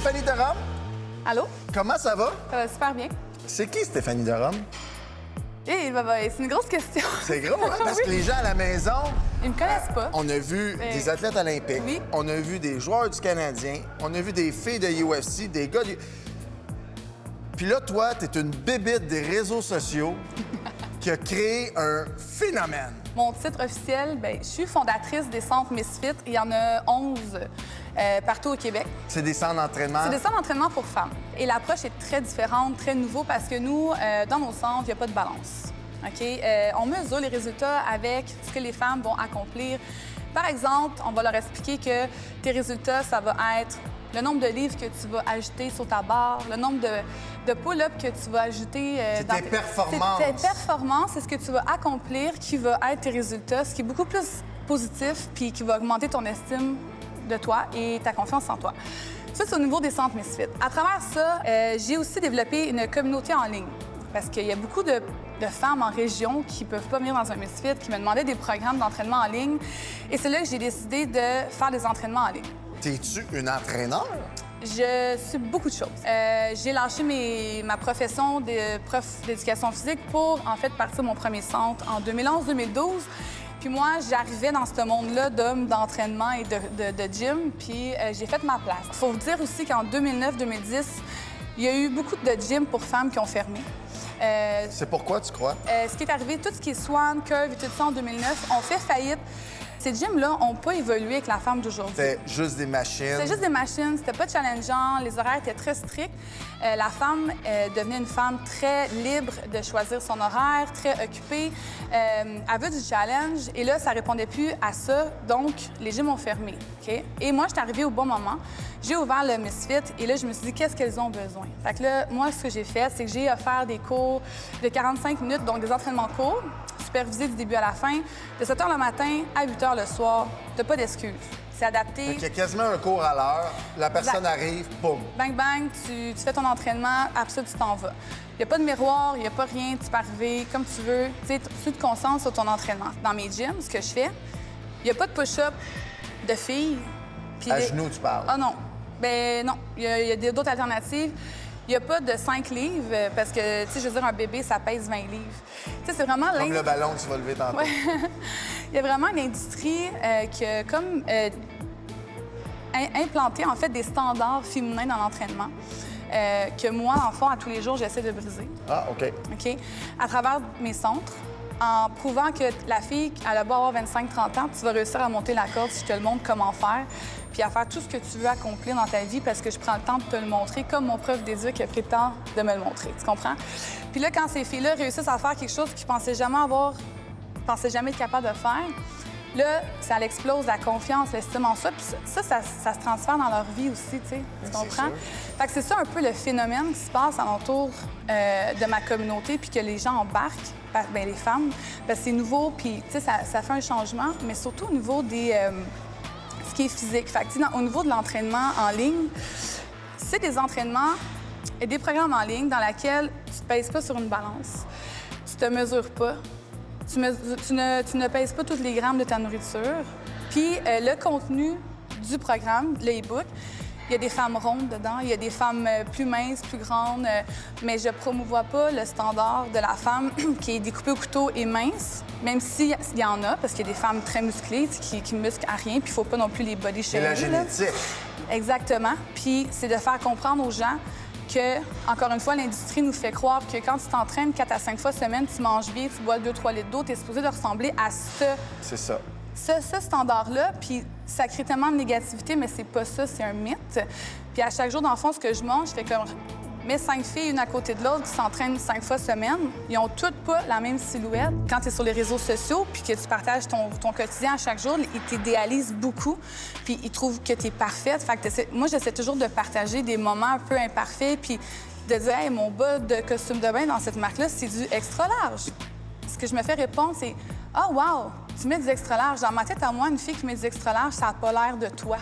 Stéphanie de Rome. Allô? Comment ça va? Ça va super bien. C'est qui Stéphanie de Rome? C'est une grosse question. C'est gros, hein? Parce que les gens à la maison... Ils me connaissent pas. On a vu des athlètes olympiques, Oui. on a vu des joueurs du Canadien, on a vu des filles de UFC, des gars du... Puis là, toi, t'es une bébite des réseaux sociaux qui a créé un phénomène. Mon titre officiel, je suis fondatrice des centres Misfit. Il y en a 11 partout au Québec. C'est des centres d'entraînement? C'est des centres d'entraînement pour femmes. Et l'approche est très différente, très nouveau, parce que nous, dans nos centres, il n'y a pas de balance. OK? On mesure les résultats avec ce que les femmes vont accomplir. Par exemple, on va leur expliquer que tes résultats, ça va être le nombre de livres que tu vas ajouter sur ta barre, le nombre de pull-ups que tu vas ajouter... C'est tes performances. C'est tes performances, c'est ce que tu vas accomplir qui va être tes résultats, ce qui est beaucoup plus positif puis qui va augmenter ton estime de toi et ta confiance en toi. Ça, c'est au niveau des centres Misfit. À travers ça, j'ai aussi développé une communauté en ligne parce qu'il y a beaucoup de femmes en région qui ne peuvent pas venir dans un Misfit, qui me demandaient des programmes d'entraînement en ligne. Et c'est là que j'ai décidé de faire des entraînements en ligne. T'es-tu une entraîneur? Je suis beaucoup de choses. J'ai lâché ma profession de prof d'éducation physique pour, en fait, partir mon premier centre en 2011-2012. Puis moi, j'arrivais dans ce monde-là d'hommes, d'entraînement et de gym, puis j'ai fait ma place. Il faut vous dire aussi qu'en 2009-2010, il y a eu beaucoup de gyms pour femmes qui ont fermé. C'est pourquoi, tu crois? Ce qui est arrivé, tout ce qui est Swan, Curve et tout ça en 2009, ont fait faillite. Ces gyms-là n'ont pas évolué avec la femme d'aujourd'hui. C'était juste des machines. C'était juste des machines, c'était pas challengeant, les horaires étaient très stricts. La femme devenait une femme très libre de choisir son horaire, très occupée. Elle veut du challenge et là, ça répondait plus à ça, donc les gyms ont fermé. OK? Et moi, j'étais arrivée au bon moment. J'ai ouvert le Misfit et là, je me suis dit, qu'est-ce qu'elles ont besoin? Fait que là, moi, ce que j'ai fait, c'est que j'ai offert des cours de 45 minutes, donc des entraînements courts, supervisés du début à la fin, de 7 h le matin à 8 h le soir. T'as pas d'excuses. C'est adapté. Il y a quasiment un cours à l'heure, la personne arrive, boum. Bang, bang, tu fais ton entraînement, après ça, tu t'en vas. Il n'y a pas de miroir, il n'y a pas rien, tu peux arriver comme tu veux. Tu te concentres sur ton entraînement. Dans mes gyms, ce que je fais, il n'y a pas de push-up de filles. À genoux, tu parles? Ah non. Ben non, il y a d'autres alternatives. Il n'y a pas de 5 livres parce que, tu sais, je veux dire, un bébé, ça pèse 20 livres. Tu sais, c'est vraiment... Comme le ballon que tu vas lever tantôt. Ouais. Il y a vraiment une industrie qui a comme implanté, en fait, des standards féminins dans l'entraînement que moi, en fond, à tous les jours, j'essaie de briser. Ah, OK. OK? À travers mes centres, en prouvant que la fille, elle a beau avoir 25-30 ans, tu vas réussir à monter la corde si je te le montre comment faire, puis à faire tout ce que tu veux accomplir dans ta vie parce que je prends le temps de te le montrer, comme mon prof d'éduc a pris le temps de me le montrer. Tu comprends? Puis là, quand ces filles-là réussissent à faire quelque chose qu'ils pensaient jamais être capables de faire, là, ça l'explose la confiance, l'estime en soi, puis ça se transfère dans leur vie aussi, tu sais. Tu comprends? Fait que c'est ça un peu le phénomène qui se passe alentour de ma communauté, puis que les gens embarquent, bien, les femmes, parce que c'est nouveau, puis, tu sais, ça fait un changement, mais surtout au niveau des... ce qui est physique. Fait que, tu sais, au niveau de l'entraînement en ligne, c'est des entraînements et des programmes en ligne dans lesquels tu te pèses pas sur une balance, tu te mesures pas, tu ne pèses pas tous les grammes de ta nourriture. Puis le contenu du programme, le e-book, il y a des femmes rondes dedans, il y a des femmes plus minces, plus grandes, mais je promouvois pas le standard de la femme qui est découpée au couteau et mince, même s'il y en a, parce qu'il y a des femmes très musclées qui musclent à rien, puis il faut pas non plus les body C'est la génétique. Exactement. Puis c'est de faire comprendre aux gens que, encore une fois, l'industrie nous fait croire que quand tu t'entraînes 4 à 5 fois semaine, tu manges bien, tu bois 2-3 litres d'eau, tu es supposé de ressembler à C'est ça. ce standard-là, puis ça crée tellement de négativité, mais c'est pas ça, c'est un mythe. Puis à chaque jour, dans le fond, ce que je mange, je fais comme... Mets 5 filles, une à côté de l'autre, qui s'entraînent 5 fois semaine. Ils ont toutes pas la même silhouette. Quand tu es sur les réseaux sociaux puis que tu partages ton quotidien à chaque jour, ils t'idéalisent beaucoup puis ils trouvent que tu es parfaite. Fait que moi, j'essaie toujours de partager des moments un peu imparfaits puis de dire « Hey, mon bas de costume de bain dans cette marque-là, c'est du extra large. » Ce que je me fais répondre, c'est « Ah, wow, tu mets du extra large. » Dans ma tête, à moi, une fille qui met du extra large, ça n'a pas l'air de toi.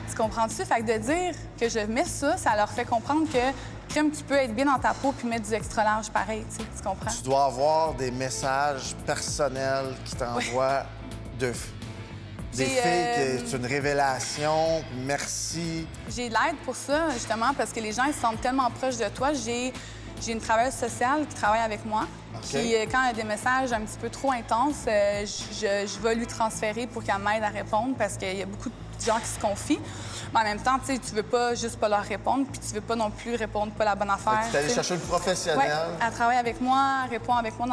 Tu comprends-tu? Fait que de dire que je mets ça, ça leur fait comprendre que crème, tu peux être bien dans ta peau puis mettre du extra large pareil, tu comprends? Tu dois avoir des messages personnels qui t'envoient Des filles qui c'est une révélation, merci. J'ai de l'aide pour ça, justement, parce que les gens ils se sentent tellement proches de toi. J'ai une travailleuse sociale qui travaille avec moi. OK. Puis quand il y a des messages un petit peu trop intenses, je vais lui transférer pour qu'elle m'aide à répondre parce qu'il y a beaucoup de gens qui se confient. Mais en même temps, tu sais, tu veux pas juste pas leur répondre, puis tu veux pas non plus répondre pas la bonne affaire. Tu es allé t'sais. chercher une professionnelle. Ouais, elle travaille avec moi, elle répond avec moi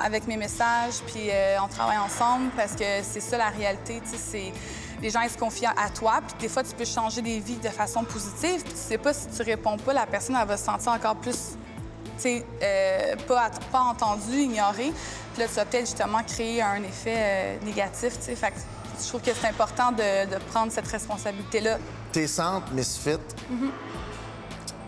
avec mes messages, puis on travaille ensemble parce que c'est ça la réalité, tu sais, les gens ils se confient à toi, puis des fois tu peux changer des vies de façon positive, puis tu sais pas si tu réponds pas, la personne elle va se sentir encore plus, tu sais, pas entendue, ignorée, puis là tu vas peut-être justement créer un effet négatif, tu sais, fait que je trouve que c'est important de prendre cette responsabilité-là. Tes centres Misfit,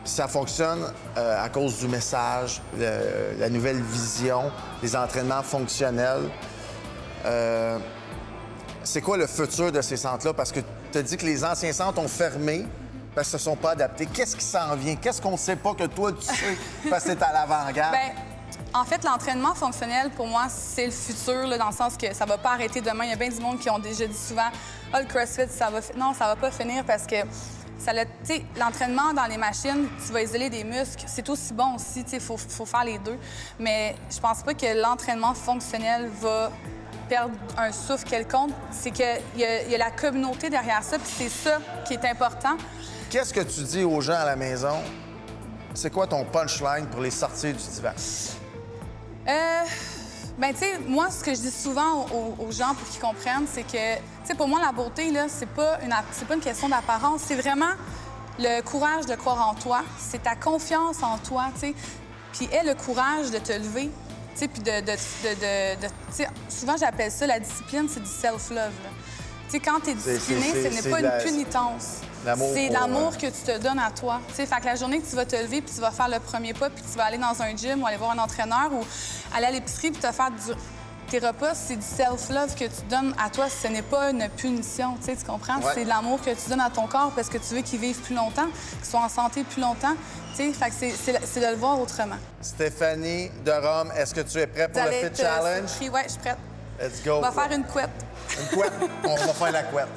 ça fonctionne à cause du message, la nouvelle vision, les entraînements fonctionnels. C'est quoi le futur de ces centres-là? Parce que tu as dit que les anciens centres ont fermé parce qu'ils ne se sont pas adaptés. Qu'est-ce qui s'en vient? Qu'est-ce qu'on ne sait pas que toi, tu sais parce que tu es à l'avant-garde? Bien, en fait, l'entraînement fonctionnel, pour moi, c'est le futur, là, dans le sens que ça va pas arrêter demain. Il y a bien du monde qui ont déjà dit souvent « Ah, le CrossFit, ça va... » Non, ça va pas finir parce que l'entraînement dans les machines, tu vas isoler des muscles. C'est aussi bon aussi, il faut faire les deux. Mais je pense pas que l'entraînement fonctionnel va perdre un souffle quelconque. C'est qu'il y a la communauté derrière ça, puis c'est ça qui est important. Qu'est-ce que tu dis aux gens à la maison? C'est quoi ton punchline pour les sortir du divan? Ben, tu sais, moi, ce que je dis souvent aux gens pour qu'ils comprennent, c'est que, tu sais, pour moi, la beauté, là, c'est pas une question d'apparence. C'est vraiment le courage de croire en toi. C'est ta confiance en toi, tu sais. Puis aie le courage de te lever, tu sais, puis tu sais, souvent, j'appelle ça la discipline, c'est du self-love, là. Tu sais, quand t'es discipliné, ce n'est pas une pénitence. C'est l'amour que tu te donnes à toi. Tu sais, fait que la journée que tu vas te lever puis tu vas faire le premier pas puis tu vas aller dans un gym ou aller voir un entraîneur ou aller à l'épicerie puis te faire tes repas, c'est du self-love que tu donnes à toi. Ce n'est pas une punition, tu sais, tu comprends? Ouais. C'est de l'amour que tu donnes à ton corps parce que tu veux qu'il vive plus longtemps, qu'il soit en santé plus longtemps. Tu sais, fait que c'est de le voir autrement. Stéphanie de Rome, est-ce que tu es prêt pour le Fit Challenge? Oui, je suis prête. Let's go. On va faire une couette. Une couette. On va faire la couette.